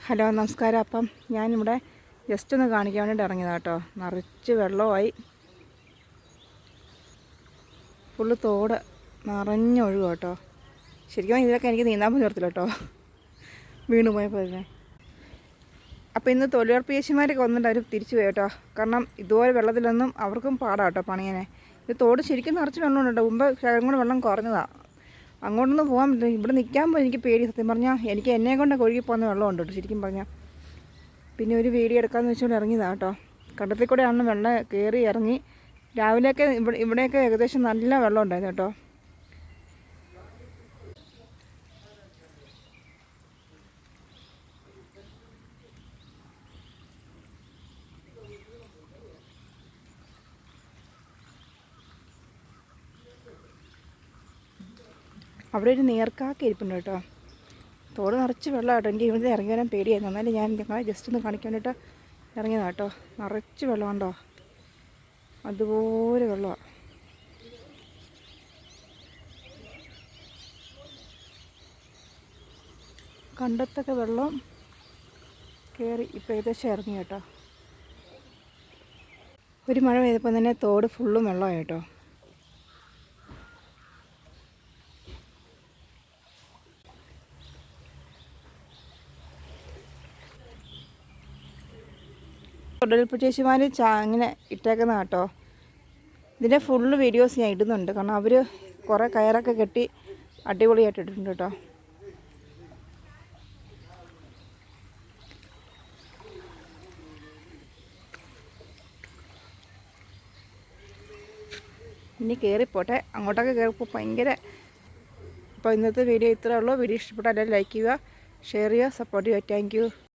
Hello നമസ്കാരം. അപ്പം ഞാനിവിടെ ജസ്റ്റ് ഒന്ന് കാണിക്കാൻ വേണ്ടിയിട്ട് ഇറങ്ങിയതാണ് കേട്ടോ. നിറച്ച് വെള്ളമായി, ഫുള്ള് തോട് നിറഞ്ഞൊഴുകുക കേട്ടോ. ശരിക്കും ഇതിലൊക്കെ എനിക്ക് നീന്താൻ പോലും നിർത്തില്ല കേട്ടോ, വീണു പോയപ്പോൾ തന്നെ. അപ്പോൾ ഇന്ന് തൊഴിലുറപ്പ് ചേച്ചിമാരൊക്കെ വന്നിട്ട് അവർ തിരിച്ചു പോയി കേട്ടോ. കാരണം ഇതുപോലെ വെള്ളത്തിലൊന്നും അവർക്കും പാടാം കേട്ടോ പണിയാനെ. ഇത് തോട് ശരിക്കും നിറച്ച് വെള്ളമുണ്ട് കേട്ടോ. മുമ്പ് ശകലം കൂടെ വെള്ളം കുറഞ്ഞതാണ്. അങ്ങോട്ടൊന്നും പോകാൻ പറ്റില്ല. ഇവിടെ നിൽക്കാൻ പോലും എനിക്ക് പേടി. സത്യം പറഞ്ഞാൽ എനിക്ക് എന്നെ കൊണ്ട് ഒഴുകി പോകുന്ന വെള്ളമുണ്ട് കേട്ടോ ശരിക്കും പറഞ്ഞാൽ. പിന്നെ ഒരു വീഡിയോ എടുക്കാമെന്ന് വെച്ചുകൊണ്ട് ഇറങ്ങിയതാണ് കേട്ടോ. കണ്ടത്തിൽ കൂടെയാണ് വെള്ളം കയറി ഇറങ്ങി. രാവിലെയൊക്കെ ഇവിടെയൊക്കെ ഏകദേശം നല്ല വെള്ളം ഉണ്ടായിരുന്നു കേട്ടോ. അവിടെ ഒരു നീർക്കാക്ക ഇരിപ്പുണ്ട് കേട്ടോ. തോട് നിറച്ച് വെള്ളം കേട്ടോ. എനിക്ക് ഇവിടെ ഇറങ്ങി വരാൻ പേടിയായിരുന്നു. എന്നാലും ഞാൻ ഞങ്ങളെ ജസ്റ്റ് ഒന്ന് കാണിക്കാൻ വേണ്ടിയിട്ട് ഇറങ്ങിയതാണ് കേട്ടോ. നിറച്ച് വെള്ളം ഉണ്ടോ, അതുപോലെ വെള്ളമാണ്. കണ്ടത്തൊക്കെ വെള്ളം കയറി ഇപ്പോൾ ഏകദേശം ഇറങ്ങി കേട്ടോ. ഒരു മഴ പെയ്തപ്പോൾ തന്നെ തോട് ഫുള്ളും വെള്ളമായി കേട്ടോ. തൊഴിലുറപ്പ് ചേച്ചിമാർ ഇങ്ങനെ ഇട്ടേക്കുന്ന കേട്ടോ. ഇതിൻ്റെ ഫുള്ള് വീഡിയോസ് ഞാൻ ഇടുന്നുണ്ട്. കാരണം അവർ കുറേ കയറൊക്കെ കെട്ടി അടിപൊളിയായിട്ട് ഇട്ടിട്ടുണ്ട് കേട്ടോ. ഇനി കയറിപ്പോട്ടെ, അങ്ങോട്ടൊക്കെ കയറിപ്പോൾ ഭയങ്കര. അപ്പോൾ ഇന്നത്തെ വീഡിയോ ഇത്രയേ ഉള്ളൂ. വീഡിയോ ഇഷ്ടപ്പെട്ടാൽ എല്ലാവരും ലൈക്ക് ചെയ്യുക, ഷെയർ ചെയ്യുക, സപ്പോർട്ട് ചെയ്യുക. Thank you.